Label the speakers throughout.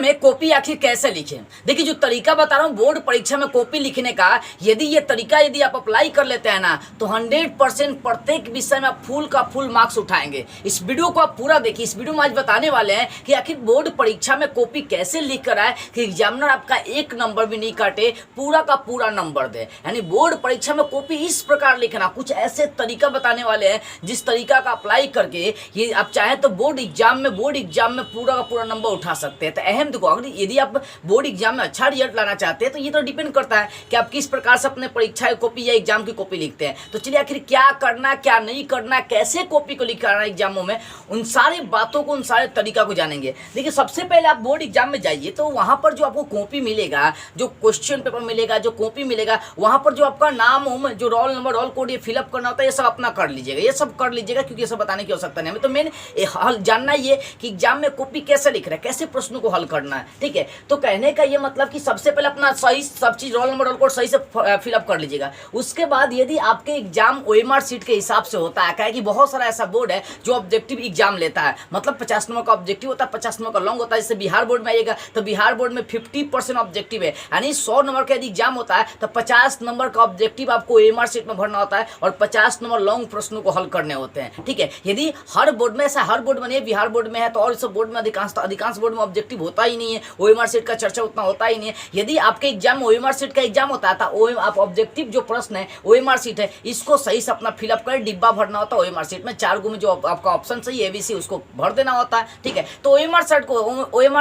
Speaker 1: में कॉपी आखिर कैसे लिखें। देखिए जो तरीका बता रहा हूँ बोर्ड परीक्षा में कॉपी लिखने का, यदि ये तरीका यदि आप अप्लाई कर लेते हैं ना तो 100% प्रत्येक विषय में आप फुल का फुल मार्क्स उठाएंगे। इस वीडियो को आप पूरा देखिए। इस वीडियो में आज बताने वाले हैं कि आखिर बोर्ड परीक्षा में कॉपी कैसे लिख कर आए कि एग्जामिनर आपका एक नंबर भी नहीं काटे, पूरा का पूरा नंबर दे। यानी बोर्ड परीक्षा में कॉपी इस प्रकार लिखना, कुछ ऐसे तरीका बताने वाले हैं जिस तरीका का अप्लाई करके ये आप चाहे तो बोर्ड एग्जाम में पूरा का पूरा नंबर उठा सकते हैं। तो अहम देखो, अगर यदि आप बोर्ड एग्जाम में अच्छा रिजल्ट लाना चाहते हैं तो ये तो डिपेंड करता है कि आप किस प्रकार से अपने परीक्षा की कॉपी या एग्जाम की कॉपी लिखते हैं। तो चलिए आखिर क्या करना क्या नहीं करना, कैसे कॉपी को लिखना है एग्जामों में, उन सारी बातों को, उन सारे तरीका को जानेंगे। देखिए सबसे पहले आप बोर्ड एग्जाम में जाइए तो वहां पर जो आपको कॉपी मिलेगा, जो क्वेश्चन पेपर मिलेगा, जो कॉपी मिलेगा, वहां पर जो आपका नाम जो रोल नंबर रोल कोड ये फिलअप करना होता है, ये सब अपना कर लीजिएगा। ये सब कर लीजिएगा क्योंकि ये सब बताने की आवश्यकता नहीं हमें। तो मेन हल जानना ये कि एग्जाम में कॉपी कैसे लिख रहा है, कैसे प्रश्नों को हल करना है। ठीक है, तो कहने का ये मतलब कि सबसे पहले अपना सही सब चीज रोल नंबर रोल कोड सही से फिलअप कर लीजिएगा। उसके बाद यदि आपके एग्जाम ओएमआर सीट के हिसाब से होता है, क्या है कि बहुत सारा ऐसा बोर्ड है जो ऑब्जेक्टिव एग्जाम लेता है, मतलब 50 नंबर का ऑब्जेक्टिव होता है, 50 नंबर का लॉन्ग होता है। जैसे बिहार बोर्ड में आइएगा तो बिहार बोर्ड में 50% ऑब्जेक्टिव है, यानी 100 नंबर का यदि एग्जाम होता है तो 50 नंबर का ऑब्जेक्टिव आपको ओएमआर सीट में भरना होता है और 50 नंबर लॉन्ग प्रश्नों को हल करने होते हैं। ठीक है, यदि हर बोर्ड में ऐसा, हर बोर्ड में नहीं, बिहार बोर्ड में है तो और सब बोर्ड में अधिकांश बोर्ड में ऑब्जेक्टिव होता ही नहीं है, ओएमआर सीट का चर्चा उतना होता ही नहीं है। यदि आपके एग्जाम में ओएमआर सीट का एग्जाम होता है तो आप ऑब्जेक्टिव जो प्रश्न है ओएमआर सीट है, इसको सही से अपना फिलअप कर डिब्बा भरना होता है। ओएमआर सीट में 4 गो में जो आपका ऑप्शन सही एबीसी उसको भर देना होता है। ठीक है, तो ओएमआर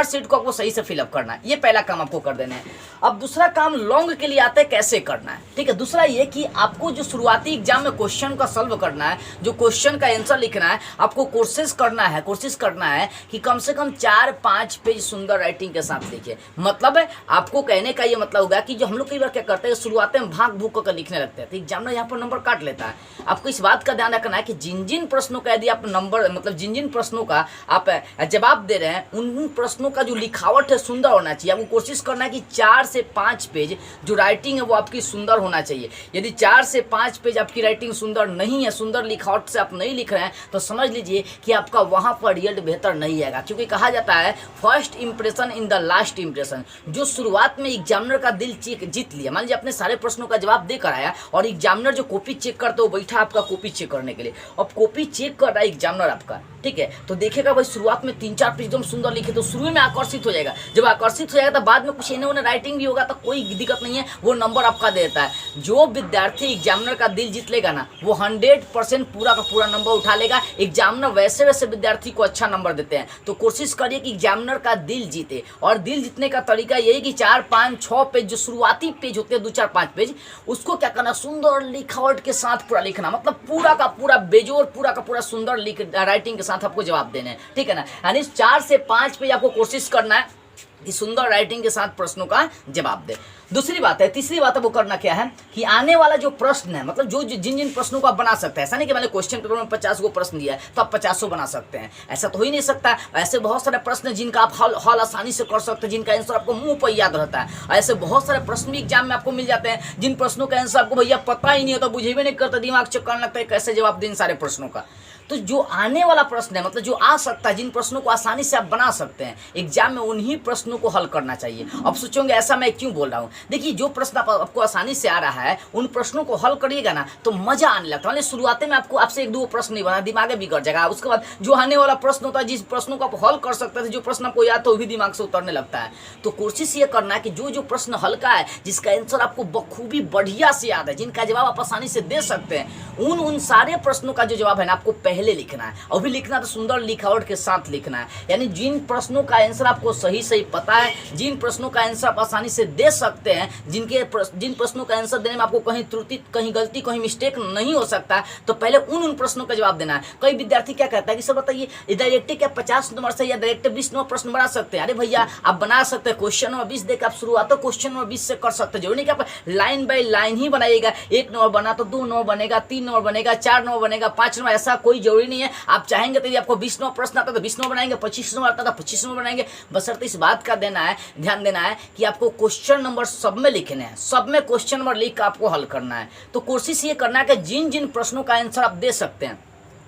Speaker 1: सीट को आपको सही से फिलअप करना है, ये पहला काम आपको कर देना है। अब दूसरा काम लॉन्ग के लिए आता है कैसे करना है। ठीक है, दूसरा ये कि आपको जो शुरुआती एग्जाम में क्वेश्चन का सॉल्व करना है, जो क्वेश्चन का आंसर लिखना है, आपको कोशिश करना है कि कम से कम 4-5 पेज सुंदर राइटिंग के साथ लिखिए। मतलब है आपको कहने का ये मतलब होगा कि जो हम लोग कई बार क्या करते हैं, शुरुआत में भाग भूग कर लिखने लगते हैं तो एग्जामिनर यहाँ पर नंबर काट लेता है। आपको इस बात का ध्यान रखना है कि जिन जिन प्रश्नों का यदि आप नंबर मतलब जिन जिन प्रश्नों का आप जवाब दे रहे हैं उन प्रश्नों का जो लिखावट है सुंदर होना चाहिए। आपको कोशिश करना है कि 4 से 5 पेज जो राइटिंग है वो आपकी सुंदर होना चाहिए। यदि 4 से 5 पेज आपकी राइटिंग सुंदर नहीं है, सुंदर लिखावट से आप नहीं लिख रहे हैं तो समझ लीजिए कि आपका वहां पर रिजल्ट बेहतर नहीं आएगा। क्योंकि कहा जाता है first impression in the last impression. जो शुरुआत में एग्जामिनर का दिल जीत लिया, मान लीजिए अपने सारे प्रश्नों का जवाब देकर आया और एग्जामिनर जो कॉपी चेक करता है वो बैठा आपका कॉपी चेक करने के लिए। अब कॉपी चेक कर रहा है एग्जामिनर आपका, ठीक है, तो देखेगा भाई शुरुआत में 3-4 पेज एकदम सुंदर लिखे तो शुरू में आकर्षित हो जाएगा। जब आकर्षित हो जाएगा तो बाद में कुछ इन्होंने राइटिंग भी होगा तो कोई दिक्कत नहीं है, वो नंबर आपका दे देता है। जो विद्यार्थी एग्जामिनर का दिल जीत लेगा ना वो 100% पूरा का पूरा नंबर उठा लेगा। एग्जामिनर वैसे विद्यार्थी को अच्छा नंबर देते हैं। तो कोशिश करिए कि एग्जामिनर का दिल जीते, और दिल जीतने का तरीका यही कि 4-5-6 पेज जो शुरुआती पेज होते हैं 2-4-5 पेज, उसको क्या करना, सुंदर लिखावट के साथ पूरा लिखना। मतलब पूरा का पूरा बेजोर, पूरा का पूरा सुंदर राइटिंग के साथ आपको जवाब देने हैं। ठीक है ना, यानी 4 से 5 पेज आपको कोशिश करना है कि सुंदर राइटिंग के साथ प्रश्नों का जवाब दे। दूसरी बात है, तीसरी बात है वो करना क्या है कि आने वाला जो प्रश्न है, मतलब जो जिन जिन प्रश्नों को आप बना सकते हैं, ऐसा नहीं कि मैंने क्वेश्चन पेपर में 50 गो प्रश्न दिया है तो आप 50 बना सकते हैं, ऐसा तो हो ही नहीं सकता। ऐसे बहुत सारे प्रश्न हैं जिनका आप हल आसानी से कर सकते हैं, जिनका आंसर आपको मुंह पर याद रहता है। ऐसे बहुत सारे प्रश्न भी एग्जाम में आपको मिल जाते हैं जिन प्रश्नों का आंसर आपको भैया पता ही नहीं होता, बुझे भी नहीं करता, दिमाग चक्कर लगता है कैसे जवाब दें सारे प्रश्नों का। तो जो आने वाला प्रश्न है, मतलब जो आ सकता है, जिन प्रश्नों को आसानी से आप बना सकते हैं एग्जाम में, उन्हीं प्रश्नों को हल करना चाहिए। अब सोचोगे ऐसा मैं क्यों बोल रहा हूँ, देखिए जो प्रश्न आपको आसानी से आ रहा है उन प्रश्नों को हल करिएगा ना तो मजा आने लगता है। शुरुआत में आपसे 1-2 प्रश्न नहीं बना, दिमाग बिगड़ जाएगा। उसके बाद जो आने वाला प्रश्न होता है, जिस प्रश्नों को आप हल कर सकते थे, जो प्रश्न आपको याद तो भी दिमाग से उतरने लगता है। तो कोशिश ये करना है कि जो प्रश्न हल्का है, जिसका आंसर आपको बखूबी बढ़िया से याद है, जिनका जवाब आप आसानी से दे सकते हैं, उन सारे प्रश्नों का जो जवाब है ना आपको पहले लिखना है। और भी लिखना तो सुंदर लिखावट के साथ लिखना है। यानी जिन प्रश्नों का आंसर आपको सही पता है, जिन प्रश्नों का आंसर आप आसानी से दे सकते हैं, जिन प्रश्नों का आंसर देने में आपको कहीं त्रुटि, कहीं गलती, कहीं मिस्टेक नहीं हो सकता, तो पहले उन प्रश्नों का जवाब देना है। कई विद्यार्थी क्या कहता है कि सर बताइए डायरेक्ट क्या 50 नंबर से या डायरेक्ट 20 नंबर प्रश्न बना सकते हैं। अरे भैया आप बना सकते हैं, क्वेश्चन नंबर 20 देकर आप शुरुआत क्वेश्चन नंबर 20 से कर सकते हैं। जरूरी नहीं कि आप लाइन बाय लाइन ही बनाइएगा, 1 नंबर बना तो 2 नंबर बनेगा, 3 नंबर बनेगा, 4 नंबर बनेगा, 5 नंबर, ऐसा कोई जरूरी नहीं है। आप चाहेंगे तो आपको 20 नंबर प्रश्न आता तो 20 नंबर बनाएंगे, 25 नंबर आता तो 25 नंबर बनाएंगे। बशर्ते इस बात का ध्यान देना है कि आपको क्वेश्चन नंबर सब में लिखने हैं, सब में क्वेश्चन नंबर लिख कर आपको हल करना है। तो कोशिश ये करना है कि जिन जिन प्रश्नों का आंसर आप दे सकते हैं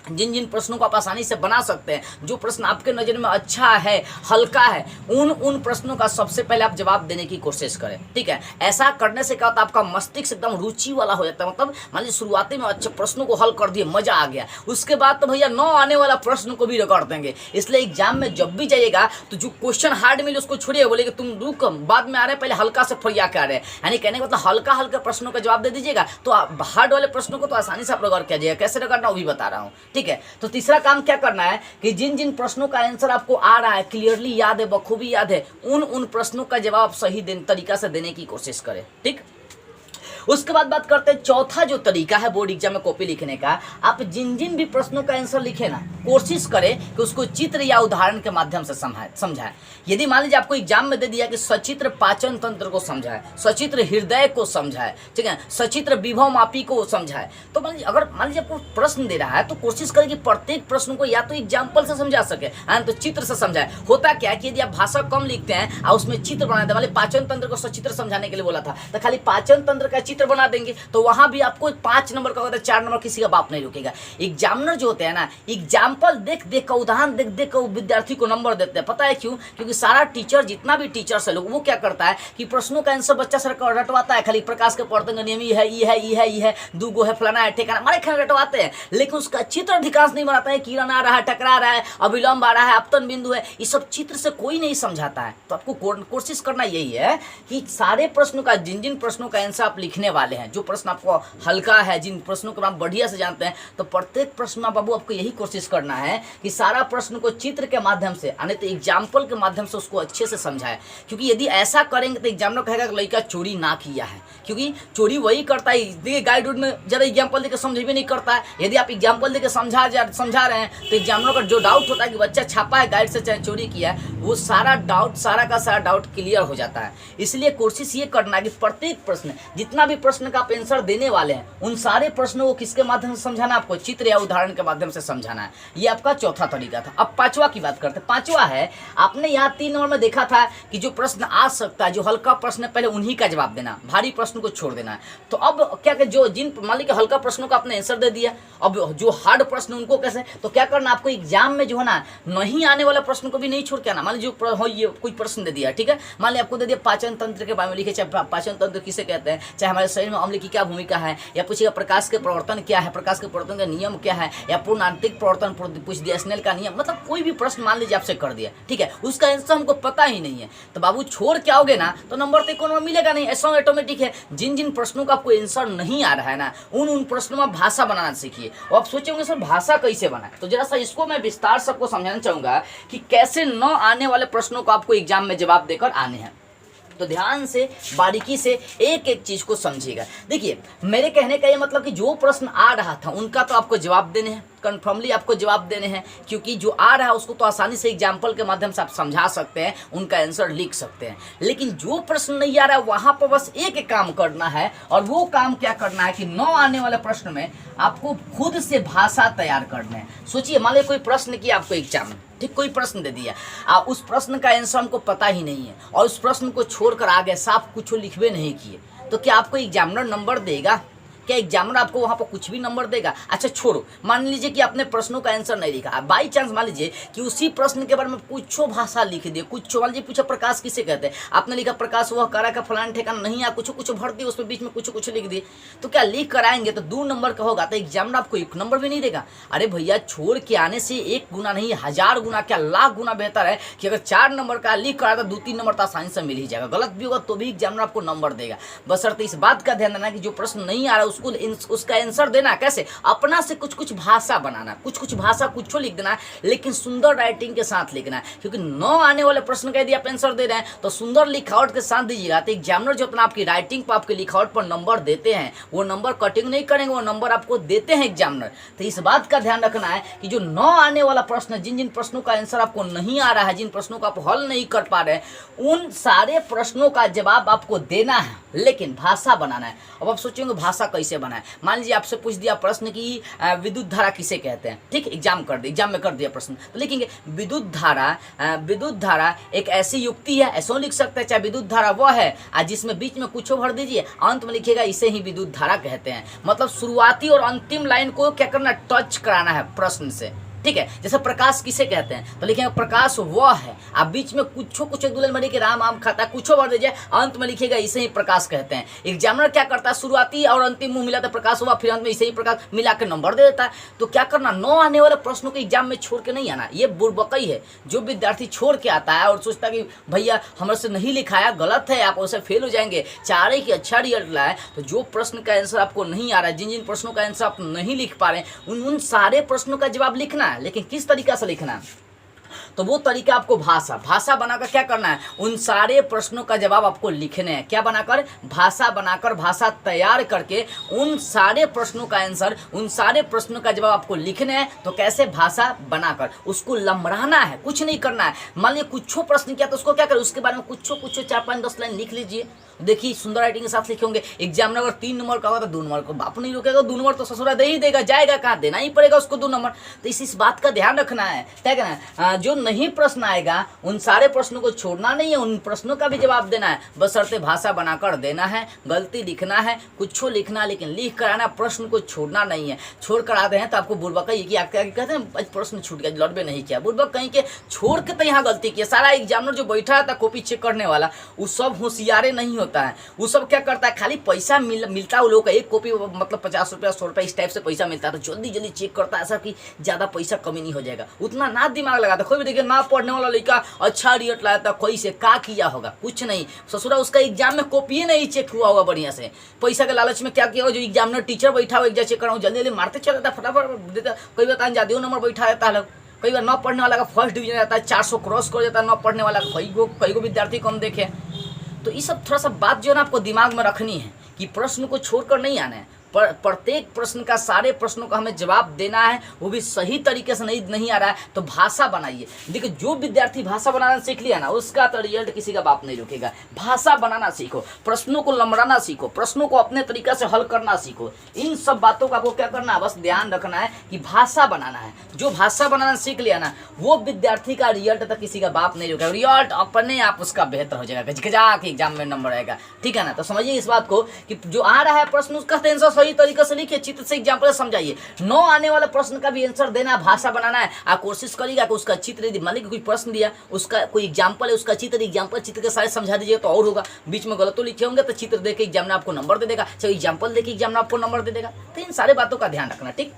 Speaker 1: जिन जिन प्रश्नों को आप आसानी से बना सकते हैं, जो प्रश्न आपके नज़र में अच्छा है, हल्का है, उन प्रश्नों का सबसे पहले आप जवाब देने की कोशिश करें। ठीक है, ऐसा करने से क्या होता है, आपका मस्तिष्क एकदम रुचि वाला हो जाता है। मतलब मान लीजिए शुरुआती में अच्छे प्रश्नों को हल कर दिए, मजा आ गया, उसके बाद तो भैया 9 आने वाला प्रश्न को भी रिकॉर्ड देंगे। इसलिए एग्जाम में जब भी जाइएगा तो जो क्वेश्चन हार्ड मिले उसको छोड़िए, बोले कि तुम रुक बाद में आ रहे हैं, पहले हल्का से फरिया के आ रहे हैं। यानी कहने का मतलब हल्का हल्का प्रश्नों का जवाब दे दीजिएगा, तो हार्ड वाले प्रश्नों को तो आसानी से आप रिकॉर्ड किया जाएगा। कैसे रिकॉर्ड वो भी बता रहा हूँ। ठीक है, तो तीसरा काम क्या करना है कि जिन जिन प्रश्नों का आंसर आपको आ रहा है, क्लियरली याद है, बखूबी याद है, उन प्रश्नों का जवाब सही तरीका से देने की कोशिश करें। ठीक, उसके बाद बात करते हैं चौथा जो तरीका है बोर्ड एग्जाम में कॉपी लिखने का। आप जिन जिन भी प्रश्नों का आंसर लिखे ना, कोशिश करें कि उसको चित्र या उदाहरण के माध्यम से समझाएं। यदि मान लीजिए आपको एग्जाम में दे दिया कि सचित्र पाचन तंत्र को समझाए, सचित्र हृदय को समझाए, ठीक है, सचित्र विभव मापी को समझाए, तो मान लीजिए आपको प्रश्न दे रहा है तो कोशिश करें कि प्रत्येक प्रश्न को या तो एग्जाम्पल से समझा सके, तो चित्र से समझाए। होता क्या है कि यदि आप भाषा कम लिखते हैं और उसमें चित्र बनाते हैं, पाचन तंत्र को सचित्र समझाने के लिए बोला था, तो खाली पाचन तंत्र का चित्र बना देंगे, तो वहां भी आपको 5 नंबर का होता है, 4 नंबर किसी का बाप नहीं रुकेगा। एग्जामिनर जो होते हैं ना, एग्जाम्पल देख देख कर, उदाहरण देख देख कर विद्यार्थी को नंबर देते हैं। पता है क्यों? क्योंकि सारा टीचर, जितना भी टीचर्स है लोग, वो क्या करता है कि प्रश्नों का आंसर बच्चा से रटवाता है, खाली प्रकाश के पढ़ते नियम ये है, ये है, ये है, ये है, दूगो है, फलाना है, ठेकाना, मारे खाने रटवाते हैं, लेकिन उसका चित्र अधिकांश नहीं बनाता है। किरण आ रहा है, टकरा रहा है, अविलंब आ रहा है, अपतन बिंदु है, ये सब चित्र से कोई नहीं समझाता है। तो आपको कोशिश करना यही है कि सारे प्रश्नों का, जिन जिन प्रश्नों का आंसर आप लिखने वाले हैं, जो प्रश्न आपको हल्का है, जिन प्रश्नों को आप बढ़िया से जानते हैं, तो प्रत्येक प्रश्न में बाबू आपको यही कोशिश करना है कि सारा प्रश्न को चित्र के माध्यम से, यानी तो एग्जाम्पल के माध्यम से उसको अच्छे से समझाए। क्योंकि यदि ऐसा करेंगे तो एग्जामिनर कहेगा कि लड़का चोरी ना किया है, क्योंकि चोरी वही करता है। देखिए गाइड में ज़्यादा एग्जाम्पल देकर समझ भी नहीं करता है। यदि आप एग्जाम्पल देकर समझा रहे हैं तो एग्जामिनर का जो डाउट होता है कि बच्चा छापा है गाइड से चाहे चोरी किया है, वो सारा का सारा डाउट क्लियर हो जाता है। इसलिए कोशिश ये करना है कि प्रत्येक प्रश्न, जितना भी प्रश्न का आप आंसर देने वाले हैं, उन सारे प्रश्नों को किसके माध्यम से समझाना, आपको चित्र या उदाहरण के माध्यम से समझाना है। ये आपका चौथा तरीका था। अब पांचवा की बात करते हैं। पांचवा है, आपने यहाँ 3 नंबर में देखा था कि जो प्रश्न आ सकता है, जो हल्का प्रश्न है, पहले उन्हीं का जवाब देना, भारी प्रश्न को छोड़ देना है। तो अब क्या कि जो जिन मान लीजिए हल्का प्रश्नों का आपने आंसर दे दिया, अब जो हार्ड प्रश्न उनको कैसे, तो क्या करना आपको एग्जाम में जो है ना, नहीं आने वाला प्रश्न को भी नहीं छोड़ के आना। मान लीजिए ये कोई प्रश्न दे दिया, ठीक है, मान लीजिए आपको दे दिया पाचन तंत्र के बारे में लिखे, चाहे पाचन तंत्र किसे कहते हैं, चाहे हमारे शरीर में अम्ल की क्या भूमिका है, या पूछिएगा प्रकाश के प्रवर्तन क्या है, प्रकाश के प्रवर्तन का नियम क्या है, या पूर्ण आंतरिक प्रवर्तन पूछ दिया, स्नेल का नियम, मतलब कोई भी प्रश्न मान लीजिए आपसे कर दिया, ठीक है, उसका आंसर हमको पता ही नहीं है, तो बाबू छोड़ के आओगे ना तो नंबर तो कोनो मिलेगा नहीं। ऐसा ऑटोमेटिक है। जिन जिन प्रश्नों का आपको आंसर नहीं आ रहा है ना, उन प्रश्नों में भाषा बनाना सीखिए। और आप सोचेंगे सर भाषा कैसे बनाए, तो जरा सा इसको मैं विस्तार से आपको समझाना चाहूंगा कि कैसे 9 आने वाले प्रश्नों को आपको एग्जाम में जवाब देकर आने हैं। तो ध्यान से, बारीकी से एक एक चीज को समझिएगा। देखिए मेरे कहने का ये मतलब कि जो प्रश्न आ रहा था उनका तो आपको जवाब देने हैं, कन्फर्मली आपको जवाब देने हैं, क्योंकि जो आ रहा है उसको तो आसानी से एग्जाम्पल के माध्यम से आप समझा सकते हैं, उनका आंसर लिख सकते हैं। लेकिन जो प्रश्न नहीं आ रहा है वहां पर बस एक काम करना है, और वो काम क्या करना है कि 9 आने वाले प्रश्न में आपको खुद से भाषा तैयार करना है। सोचिए मान लीजिए कोई प्रश्न किया आपको एग्जाम में, ठीक, कोई प्रश्न दे दिया, उस प्रश्न का आंसर हमको पता ही नहीं है, और उस प्रश्न को छोड़कर आगे साफ कुछ लिखवे नहीं किए, तो क्या आपको एग्जामिनर नंबर देगा? क्या एग्जामिनर आपको वहां पर कुछ भी नंबर देगा? अच्छा छोड़ो, मान लीजिए कि आपने प्रश्नों का आंसर नहीं लिखा, बाई चांस मान लीजिए कि उसी प्रश्न के बारे में कुछ भाषा लिख दिए, कुछ मान लीजिए पूछा प्रकाश किसे कहते हैं, आपने लिखा प्रकाश वह कारा का फलान ठेकाना नहीं है, कुछ भर दिए उसमें, बीच में कुछ लिख दिए, तो क्या लिख कर आएंगे तो 2 नंबर का होगा, तो एग्जामिनर आपको 1 नंबर भी नहीं देगा। अरे भैया छोड़ के आने से 1 गुना नहीं, 1000 गुना, क्या लाख गुना बेहतर है कि अगर 4 नंबर का लिख कर आया तो 2-3 नंबर तो आसानी से मिल ही जाएगा। गलत भी होगा तो भी एग्जामिनर आपको नंबर देगा, बशर्ते इस बात का ध्यान देना कि जो प्रश्न नहीं आ रहा उसको उसका आंसर देना कैसे, अपना से कुछ भाषा बनाना, कुछ भाषा कुछ लिख देना, लेकिन सुंदर राइटिंग के साथ लिखना है। क्योंकि 9 आने वाले प्रश्न का यदि आप आंसर दे रहे हैं तो सुंदर लिखावट के साथ दीजिएगा, तो एग्जामिनर जो अपना आपकी राइटिंग पर, आपके लिखावट पर नंबर देते हैं, वो नंबर कटिंग नहीं करेंगे, वो नंबर आपको देते हैं एग्जामिनर। तो इस बात का ध्यान रखना है कि जो 9 आने वाला प्रश्न, जिन जिन प्रश्नों का आंसर आपको नहीं आ रहा है, जिन प्रश्नों को आप हल नहीं कर पा रहे हैं, उन सारे प्रश्नों का जवाब आपको देना है, लेकिन भाषा बनाना है। अब आप सोचेंगे भाषा कैसे कैसे बनाए। मान लीजिए आपसे पूछ दिया प्रश्न कि विद्युत धारा किसे कहते हैं, ठीक, एग्जाम में कर दिया प्रश्न, तो लिखेंगे विद्युत धारा एक ऐसी युक्ति है, ऐसा लिख सकते हैं, चाहे विद्युत धारा वह है जिसमें बीच में कुछ भर दीजिए, अंत में लिखिएगा इसे ही विद्युत धारा कहते हैं। मतलब शुरुआती और अंतिम लाइन को क्या करना, टच कराना है प्रश्न से, ठीक है। जैसे प्रकाश किसे कहते हैं, तो लिखेंगे प्रकाश वह है, आप बीच में कुछ एक दूल्हे में लिखिए राम आम खाता, कुछ भर दीजिए, अंत में लिखिएगा इसे ही प्रकाश कहते हैं। एग्जामिनर क्या करता है, शुरुआती और अंतिम मुंह मिला तो प्रकाश हुआ, फिर अंत में इसे ही प्रकाश मिला के नंबर दे देता है। तो क्या करना, 9 आने वाले प्रश्नों को एग्जाम में छोड़ के नहीं आना, ये बुड़बकई है। जो विद्यार्थी छोड़ के आता है और सोचता है कि भैया हमारे से नहीं लिखाया, गलत है, आप उससे फेल हो जाएंगे, चाह रहे कि अच्छा रिजल्ट लाए, तो जो प्रश्न का आंसर आपको नहीं आ रहा है, जिन प्रश्नों का आंसर आप नहीं लिख पा रहे हैं, उन सारे प्रश्नों का जवाब लिखना है। लेकिन किस तरीका से लिखना है, तो वो तरीका आपको भाषा बनाकर क्या करना है, उन सारे प्रश्नों का जवाब आपको लिखने हैं। क्या बनाकर, भाषा तैयार करके उन सारे प्रश्नों का आंसर, उन सारे प्रश्नों का जवाब आपको लिखने हैं। तो कैसे, भाषा बनाकर उसको लम्बराना है, कुछ नहीं करना है। मान लीजिए कुछ प्रश्न किया तो उसको क्या करें, उसके बारे में कुछ 4-5-10 लाइन लिख लीजिए। देखिए सुंदर राइटिंग के साथ लिखे होंगे। एग्जामिनर अगर 3 नंबर का होगा तो 2 नंबर को बाप नहीं रोकेगा, 2 नंबर तो ससुरा दे ही देगा, जाएगा कहाँ, देना ही पड़ेगा उसको 2 नंबर। तो इस बात का ध्यान रखना है, क्या कहना है, जो नहीं प्रश्न आएगा उन सारे प्रश्नों को छोड़ना नहीं है, उन प्रश्नों का भी जवाब देना है, बशर्ते भाषा बनाकर देना है। गलती लिखना है, कुछ लिखना, लेकिन लिख कर आना, प्रश्न को छोड़ना नहीं है। छोड़ कर आते हैं तो आपको बुड़बक कि आप क्या कहते हैं, प्रश्न छूट गया, लड़बे नहीं किया, बुड़बक कहीं के छोड़ के तो यहाँ गलती किया। सारा एग्जामिनर जो बैठा था कॉपी चेक करने वाला, वो सब होशियारे नहीं होता है, वो सब क्या करता है, खाली पैसा मिलता है वो लोग का, एक कॉपी मतलब 50 रुपया 100 रुपया इस टाइप से पैसा मिलता है, तो जल्दी जल्दी चेक करता है ऐसा कि ज़्यादा पैसा कमी नहीं हो जाएगा, उतना ना दिमाग लगाता। कोई भी देखिए ना पढ़ने वाला लड़का अच्छा रिजल्ट लाया था, कोई से का किया होगा, कुछ नहीं, ससुरा उसका एग्जाम में कॉपी नहीं चेक हुआ होगा बढ़िया से, पैसा के लालच में क्या किया होगा, जो एग्जामिनर टीचर बैठा हुआ एग्जाम चेक कर रहा हूँ, जल्दी जल्दी मारते चला जाता, फटाफट देता। कई बार ज़्यादा नंबर बैठा रहता है, कई बार न पढ़ने वाला का फर्स्ट डिवीजन रहता है, 400 क्रॉस कर जाता है, न पढ़ने वाला कई गो विद्यार्थी कम देखे। तो ये सब थोड़ा सा बात जो है ना आपको दिमाग में रखनी है कि प्रश्न को छोड़कर नहीं आना है, प्रत्येक प्रश्न का, सारे प्रश्नों का हमें जवाब देना है, वो भी सही तरीके से नहीं आ रहा है तो भाषा बनाइए। देखिए जो विद्यार्थी भाषा बनाना सीख लिया ना, उसका तो रिजल्ट किसी का बाप नहीं रुकेगा। भाषा बनाना सीखो, प्रश्नों को लंबराना सीखो, प्रश्नों को अपने तरीका से हल करना सीखो। इन सब बातों का आपको क्या करना है, बस ध्यान रखना है कि भाषा बनाना है। जो भाषा बनाना सीख लिया ना, वो विद्यार्थी का रिजल्ट तक किसी का बाप नहीं रुकेगा, रिजल्ट अपने आप उसका बेहतर हो जाएगा, गजगजा के एग्जाम में नंबर आएगा, ठीक है ना। तो समझिए इस बात को कि जो आ रहा है प्रश्न उसका आंसर सही तरीके से लिखिए, चित्र से एग्जाम्पल समझाइए। 9 आने वाले प्रश्न का भी आंसर देना, भाषा बनाना है। आप कोशिश करिएगा कि उसका चित्र, यदि मान लीजिए कोई प्रश्न दिया, उसका कोई एग्जाम्पल है, उसका चित्र के साथ समझा दीजिए तो और होगा। बीच में गलत तो लिखे होंगे तो चित्र देके एग्जाम में आपको नंबर दे देगा, चाहे एग्जाम्पल देके एग्जाम में आपको नंबर दे देगा। तो इन सारे बातों का ध्यान रखना, ठीक।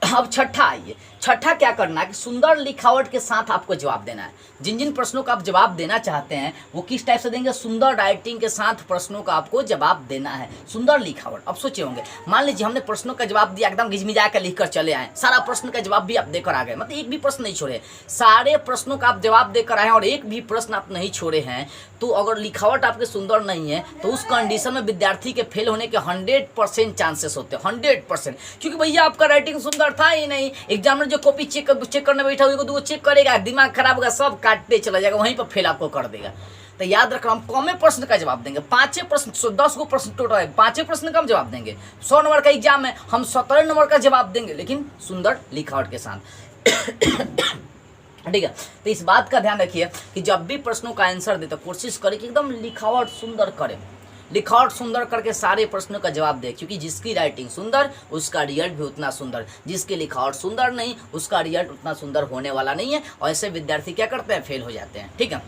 Speaker 1: अब छठा आइए, छठा क्या करना है कि सुंदर लिखावट के साथ आपको जवाब देना है। जिन प्रश्नों का आप जवाब देना चाहते हैं वो किस टाइप से देंगे, सुंदर राइटिंग के साथ प्रश्नों का आपको जवाब देना है, सुंदर लिखावट। अब सोचे होंगे, मान लीजिए हमने प्रश्नों का जवाब दिया, एकदम घिजमिजा कर लिख कर चले आए, सारा प्रश्न का जवाब भी आप देकर आ गए, मतलब एक भी प्रश्न नहीं छोड़े, सारे प्रश्नों का आप जवाब देकर आए और एक भी प्रश्न आप नहीं छोड़े हैं, तो अगर लिखावट आपके सुंदर नहीं है तो उस कंडीशन में विद्यार्थी के फेल होने के 100% चांसेस होते हैं, 100%। क्योंकि भैया आपका राइटिंग सुंदर था ही नहीं, एग्जामिनर जो कॉपी चेक करने बैठा हुआ दो चेक करेगा, दिमाग खराब होगा, सब काटते चला जाएगा, वहीं पर फेल आपको कर देगा। तो याद रखना, हम कम प्रश्न का जवाब देंगे, 5 प्रश्न, 10 गो प्रश्न टोटल है, 5 प्रश्न का हम जवाब देंगे। 100 नंबर का एग्जाम में हम 17 नंबर का जवाब देंगे, लेकिन सुंदर लिखावट के साथ, ठीक है। तो इस बात का ध्यान रखिए कि जब भी प्रश्नों का आंसर दे तो कोशिश करें कि एकदम लिखावट सुंदर करें, लिखावट सुंदर करके सारे प्रश्नों का जवाब दे। क्योंकि जिसकी राइटिंग सुंदर उसका रिजल्ट भी उतना सुंदर, जिसकी लिखावट सुंदर नहीं उसका रिजल्ट उतना सुंदर होने वाला नहीं है, और ऐसे विद्यार्थी क्या करते हैं, फेल हो जाते हैं, ठीक है।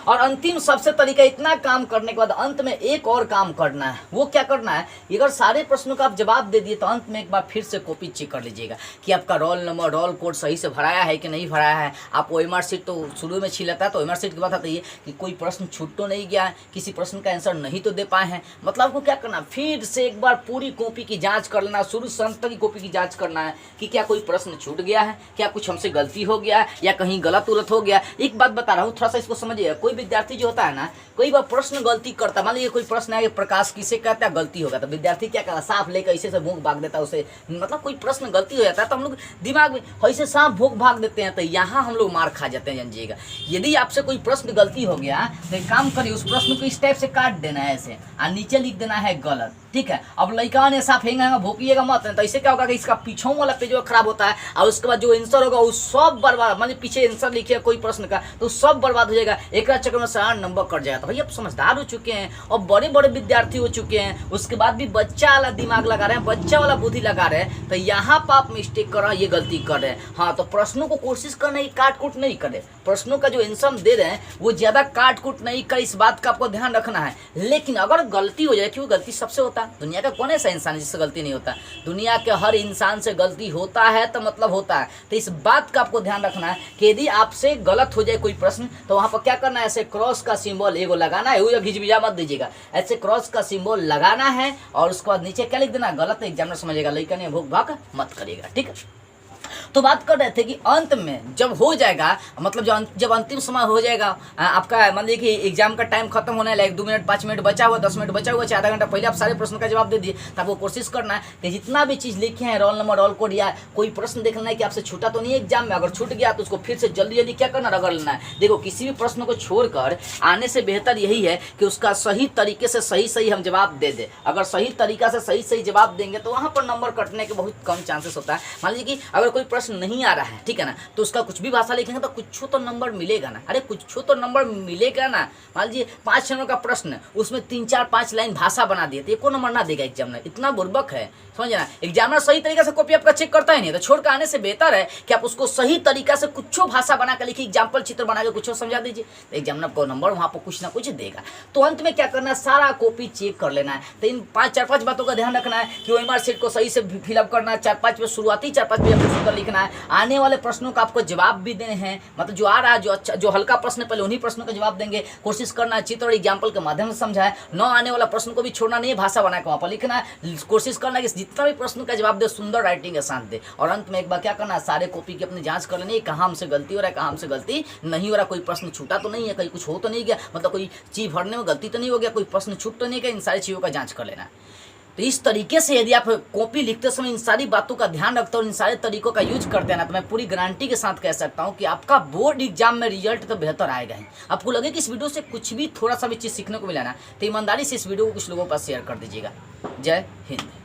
Speaker 1: और अंतिम सबसे तरीका, इतना काम करने के बाद अंत में एक और काम करना है। वो क्या करना है, अगर सारे प्रश्नों का आप जवाब दे दिए तो अंत में एक बार फिर से कॉपी चेक कर लीजिएगा कि आपका रोल नंबर, रोल कोड सही से भराया है कि नहीं भराया है। आप ओएमआर सीट तो शुरू में छिलाता है, तो ओएमआर सीट की बात आती है कि कोई प्रश्न छूट तो नहीं गया है, किसी प्रश्न का आंसर नहीं तो दे पाए हैं। मतलब आपको क्या करना, फिर से एक बार पूरी कॉपी की जाँच कर लेना, शुरू से अंत तक की कॉपी की जाँच करना है कि क्या कोई प्रश्न छूट गया है, क्या कुछ हमसे गलती हो गया है, या कहीं गलत उलट हो गया। एक बात बता रहा हूँ, थोड़ा सा इसको समझिएगा। कोई विद्यार्थी जो होता है ना, कई बार प्रश्न गलती करता, मान लीजिए कोई प्रश्न है कि प्रकाश किसे कहता है, गलती होगा तो विद्यार्थी क्या करता, साफ लेकर ऐसे से भूख भाग देता है उसे। मतलब कोई प्रश्न गलती हो जाता है तो हम लोग दिमाग में ऐसे साफ भूख भाग देते हैं, तो यहाँ हम लोग मार खा जाते हैं, जानिएगा। यदि आपसे कोई प्रश्न गलती हो गया तो एक काम करिए, उस प्रश्न को इस टाइप से काट देना है ऐसे, और नीचे लिख देना है गलत, ठीक है। अब लड़का ने ऐसा फेंगा भोकिएगा मत, तो इससे क्या होगा कि इसका पीछों वाला पेज खराब होता है और उसके बाद जो आंसर होगा वो सब बर्बाद, मतलब पीछे आंसर लिखिए कोई प्रश्न का तो सब बर्बाद हो जाएगा, एक चक्कर में सारा नंबर कट जाएगा। तो भाई अब समझदार हो चुके हैं और बड़े बड़े विद्यार्थी हो चुके हैं, उसके बाद भी बच्चा वाला दिमाग लगा रहे हैं, बच्चा वाला बुद्धि लगा रहे हैं, तो यहाँ पर आप मिस्टेक कर रहे हैं, ये गलती कर रहे हैं। हाँ, तो प्रश्नों को कोशिश करना ही काट कूट नहीं करे, प्रश्नों का जो आंसर हम दे रहे हैं वो ज्यादा काट कूट नहीं कर, इस बात का आपको ध्यान रखना है। लेकिन अगर गलती हो जाए, क्योंकि गलती सबसे होता है, दुनिया का कौन ऐसा इंसान है जिससे गलती नहीं होता, दुनिया के हर इंसान से गलती होता है, तो मतलब होता है। तो इस बात का आपको ध्यान रखना है कि यदि आपसे गलत हो जाए कोई प्रश्न तो वहां पर क्या करना है, ऐसे क्रॉस का सिंबल एगो लगाना है, वो घिचबिजा मत दीजिएगा, ऐसे क्रॉस का सिंबल लगाना है और उसके बाद नीचे क्या लिख देना, गलत एग्जामिनर समझेगा, लड़का ने भूख भाग मत करिएगा, ठीक है। तो बात कर रहे थे कि अंत में जब हो जाएगा, मतलब जब अंतिम समय हो जाएगा आपका, मान लीजिए कि एग्जाम का टाइम खत्म होने लगा, 2 मिनट 5 मिनट बचा हुआ, 10 मिनट बचा हुआ, आधा घंटा पहले आप सारे प्रश्न का जवाब दे दिए, तो आपको कोशिश करना है कि जितना भी चीज़ लिखे हैं, रोल नंबर, रोल कोड या कोई प्रश्न देखना है कि आपसे छूटा तो नहीं है एग्जाम में, अगर छूट गया तो उसको फिर से जल्दी जल्दी क्या करना, रगड़ लेना है। देखो, किसी भी प्रश्न को छोड़कर आने से बेहतर यही है कि उसका सही तरीके से सही हम जवाब दे दे। अगर सही तरीका से सही जवाब देंगे तो वहाँ पर नंबर कटने के बहुत कम चांसेस होता है। मान लीजिए कि अगर कोई प्रश्न नहीं आ रहा है, ठीक है ना, तो उसका कुछ भी भाषा लिखेंगे तो कुछ तो नंबर मिलेगा ना, अरे कुछ तो नंबर मिलेगा ना। मान लीजिए 5 नंबर का प्रश्न, उसमें 3 4 5 लाइन भाषा बना दिए तो एको नंबर ना देगा एग्जामिनर, इतना बुर्बक है, समझे ना। एग्जामिनर सही तरीके से कॉपी आपका चेक करता ही नहीं, तो छोड़ कर आने से बेहतर है कि आप उसको सही तरीका से कुछ भाषा बना कर लिखिए, एग्जाम्पल चित्र बना के कुछ समझा दीजिए, तो एग्जामिनर को नंबर वहाँ पर कुछ ना कुछ देगा। तो अंत में क्या करना है, सारा कॉपी चेक कर लेना है। तो इन 4-5 बातों का ध्यान रखना है कि ओएमआर शीट को सही से फिलअप करना है, 4-5 पे शुरुआती 4-5 पेज आपको सुंदर लिखना है, आने वाले प्रश्नों का आपको जवाब भी देने हैं, मतलब जो आ रहा है, जो अच्छा जो हल्का प्रश्न पहले उन्हीं प्रश्नों का जवाब देंगे, कोशिश करना है चित्र और एग्जाम्पल के माध्यम से समझाए, न आने वाला प्रश्न को भी छोड़ना नहीं है, भाषा बना के वहाँ पर लिखना है, कोशिश करना है कि जितना भी प्रश्न का जवाब दे सुंदर राइटिंग के साथ दे। और अंत में एक बार क्या करना है, सारे कॉपी की अपनी जांच कर लेनी है, कहाँ हमसे गलती हो रहा है, कहाँ हमसे गलती नहीं हो रहा, कोई प्रश्न छूटा तो नहीं है, कहीं कुछ हो तो नहीं गया, मतलब कोई चीज भरने में गलती तो नहीं हो गया, कोई प्रश्न छूट तो नहीं गया, इन सारी चीज़ों का जांच कर लेना है। तो इस तरीके से यदि आप कॉपी लिखते समय इन सारी बातों का ध्यान रखते हो, इन सारे तरीकों का यूज करते हैं ना, तो मैं पूरी गारंटी के साथ कह सकता हूं कि आपका बोर्ड एग्जाम में रिजल्ट तो बेहतर आएगा ही। आपको लगे कि इस वीडियो से कुछ भी थोड़ा सा भी चीज़ सीखने को मिला ना, तो ईमानदारी से इस वीडियो को कुछ लोगों के पास शेयर कर दीजिएगा। जय हिंद।